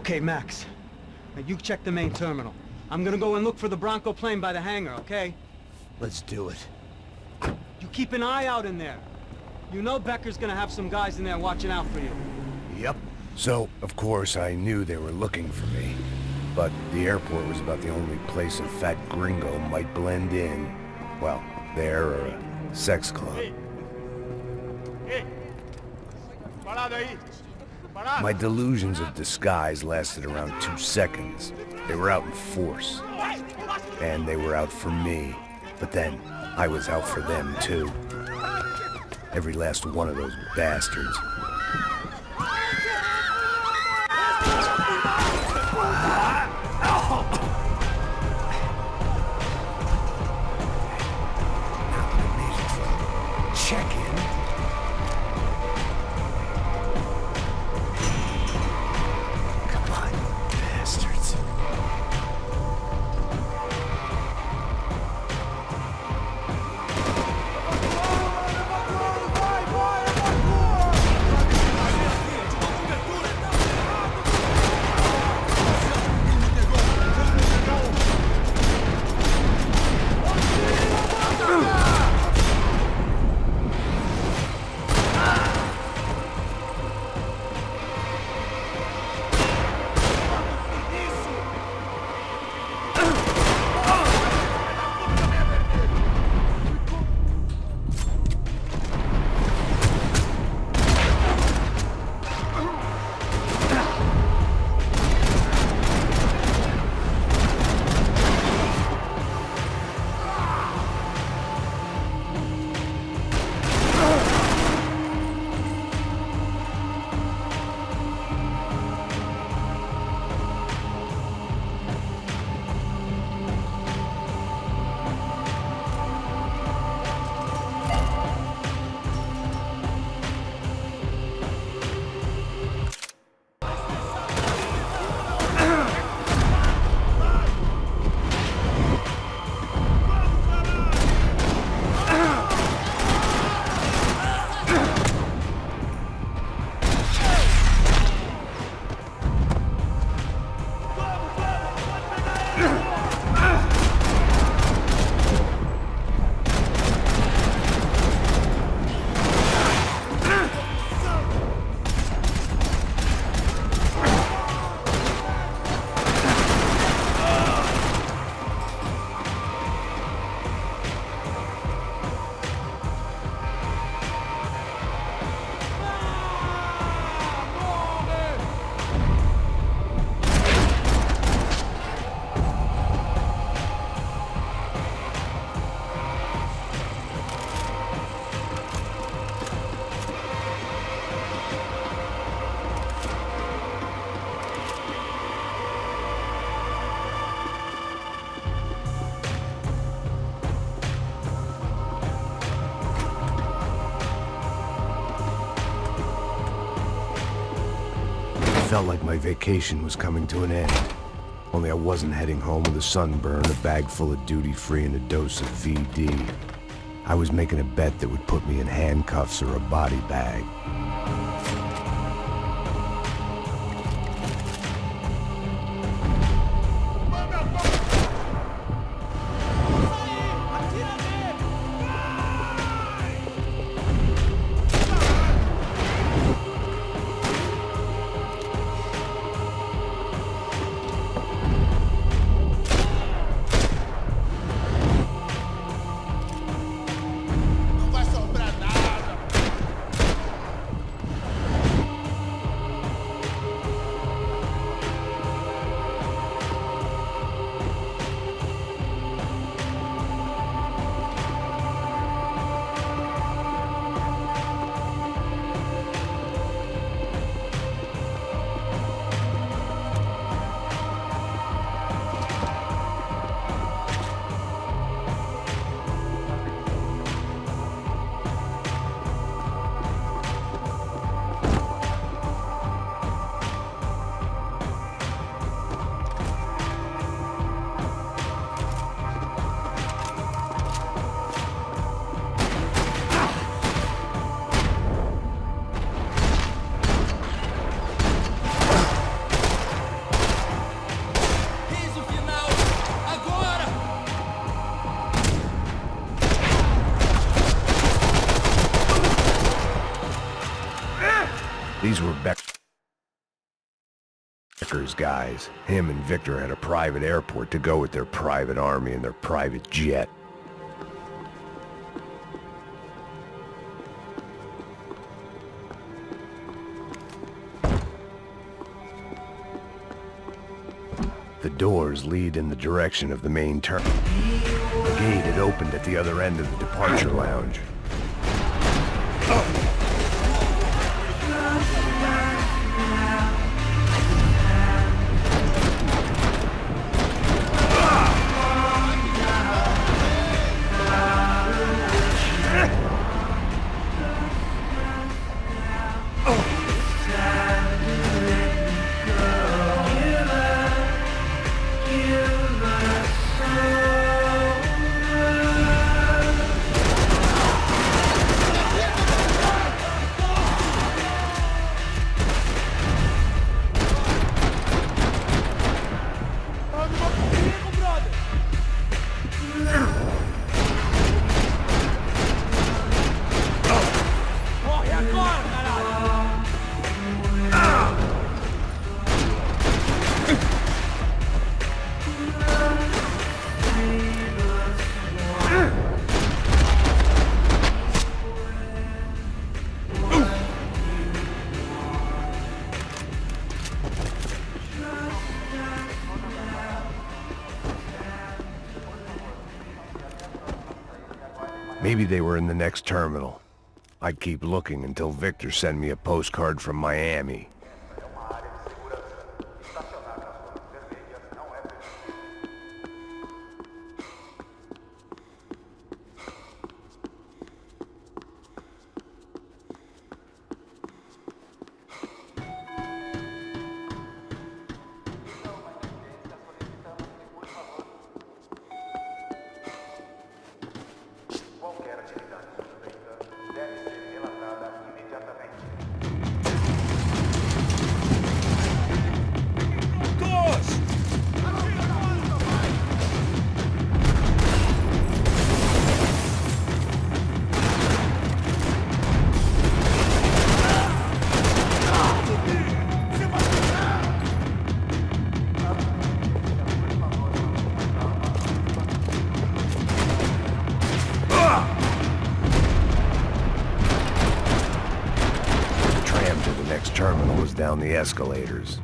Okay, Max. Now you check the main terminal. I'm gonna go and look for the Bronco plane by the hangar, okay? Let's do it. You keep an eye out in there. You know Becker's gonna have some guys in there watching out for you. Yep. So, of course, I knew they were looking for me. But the airport was about the only place a fat gringo might blend in. Well, there or a sex club. My delusions of disguise lasted around 2 seconds. They were out in force. And they were out for me. But then, I was out for them too. Every last one of those bastards. Check in. Come on, bastards. Felt like my vacation was coming to an end. Only I wasn't heading home with a sunburn, a bag full of duty-free, and a dose of VD. I was making a bet that would put me in handcuffs or a body bag. These were Becker's guys. Him and Victor had a private airport to go with their private army and their private jet. The doors lead in the direction of the main terminal. The gate had opened at the other end of the departure lounge. Maybe they were in the next terminal. I'd keep looking until Victor sent me a postcard from Miami. Terminal was down the escalators.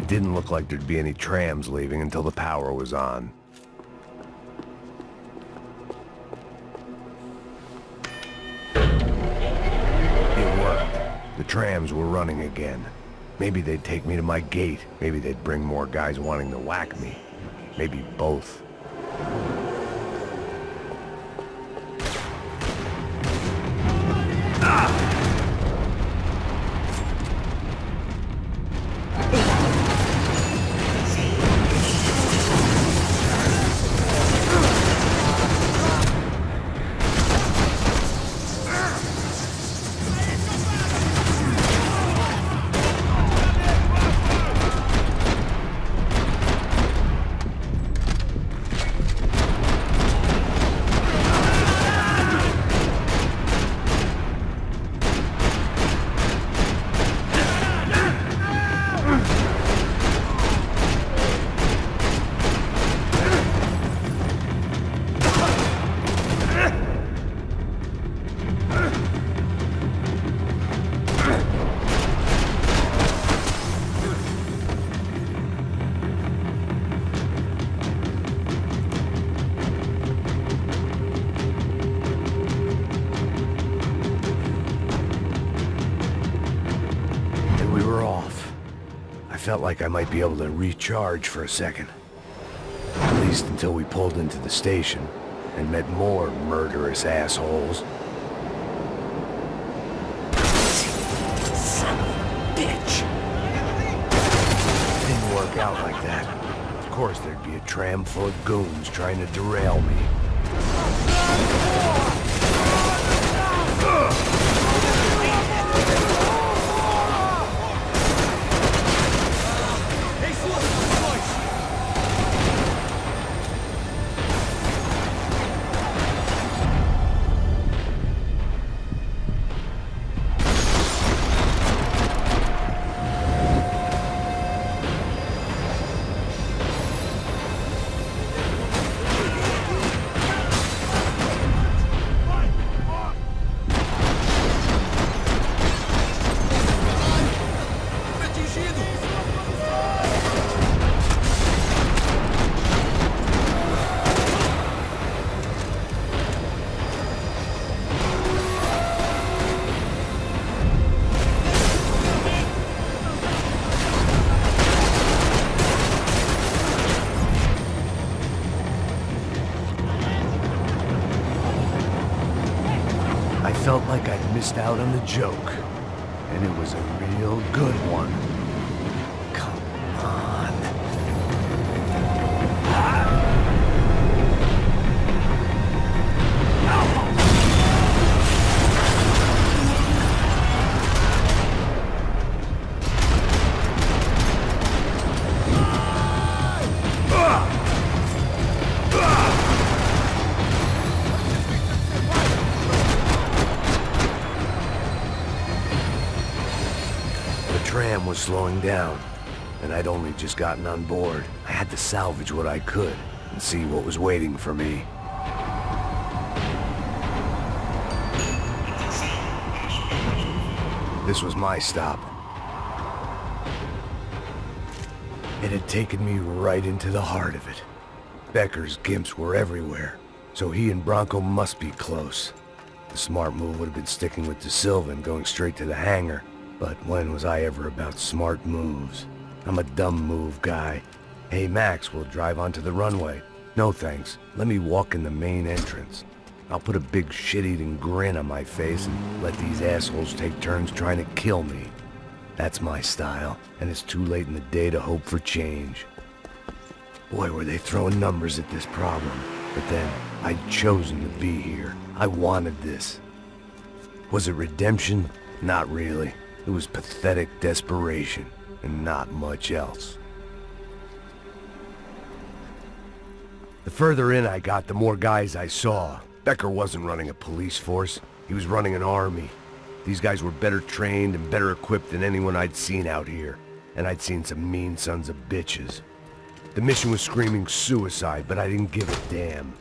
Didn't look like there'd be any trams leaving until the power was on. It worked. The trams were running again. Maybe they'd take me to my gate. Maybe they'd bring more guys wanting to whack me. Maybe both. felt like I might be able to recharge for a second. At least until we pulled into the station and met more murderous assholes. Son of a bitch! Didn't work out like that. Of course there'd be a tram full of goons trying to derail me. I felt like I'd missed out on the joke, and it was a real good one. Come on. The tram was slowing down, and I'd only just gotten on board. I had to salvage what I could and see what was waiting for me. This was my stop. It had taken me right into the heart of it. Becker's gimps were everywhere, so he and Bronco must be close. The smart move would have been sticking with De Silva and going straight to the hangar. But when was I ever about smart moves? I'm a dumb move guy. Hey Max, we'll drive onto the runway. No thanks, let me walk in the main entrance. I'll put a big shit-eating grin on my face and let these assholes take turns trying to kill me. That's my style, and it's too late in the day to hope for change. Boy, were they throwing numbers at this problem. But then, I'd chosen to be here. I wanted this. Was it redemption? Not really. It was pathetic desperation, and not much else. The further in I got, the more guys I saw. Becker wasn't running a police force. He was running an army. These guys were better trained and better equipped than anyone I'd seen out here. And I'd seen some mean sons of bitches. The mission was screaming suicide, but I didn't give a damn.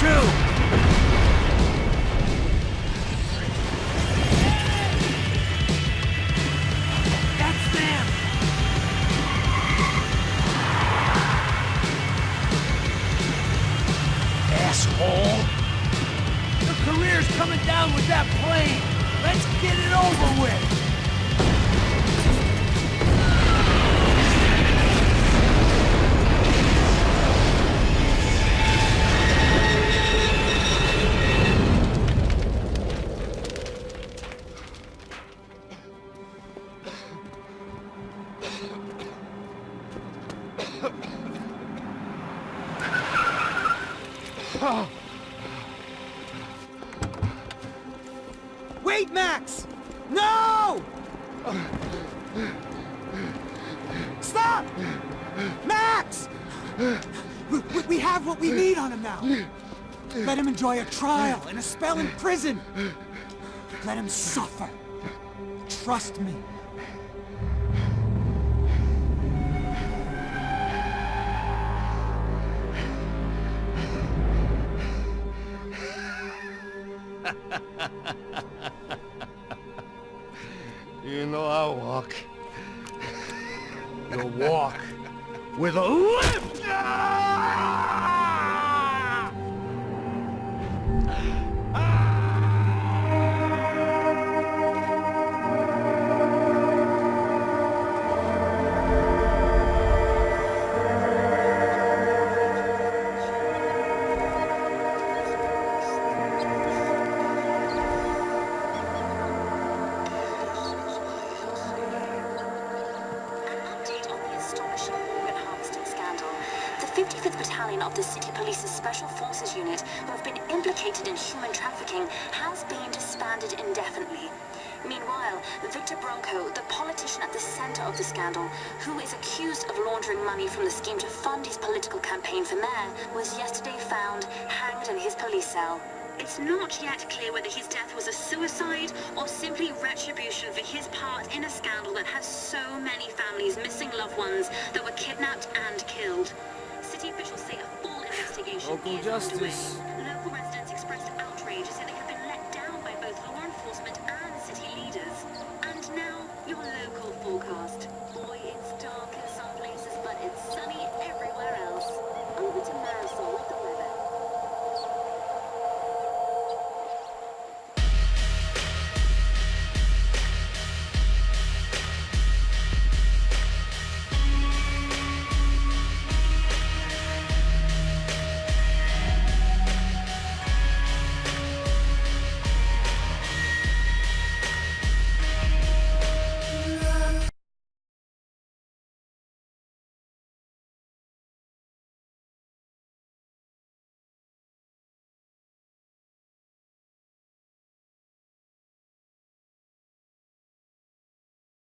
too! That's them! Asshole! Your career's coming down with that plane! Let's get it over with! Wait, Max! No! Stop! Max! We have what we need on him now. Let him enjoy a trial and a spell in prison. Let him suffer. Trust me. You know I'll walk. You'll walk with a lift! The 55th Battalion of the City Police's Special Forces Unit, who have been implicated in human trafficking, has been disbanded indefinitely. Meanwhile, Victor Bronco, the politician at the center of the scandal, who is accused of laundering money from the scheme to fund his political campaign for mayor, was yesterday found hanged in his police cell. It's not yet clear whether his death was a suicide or simply retribution for his part in a scandal that has so many families missing loved ones that were kidnapped and killed. City officials say a full investigation Local is justice. underway. Local residents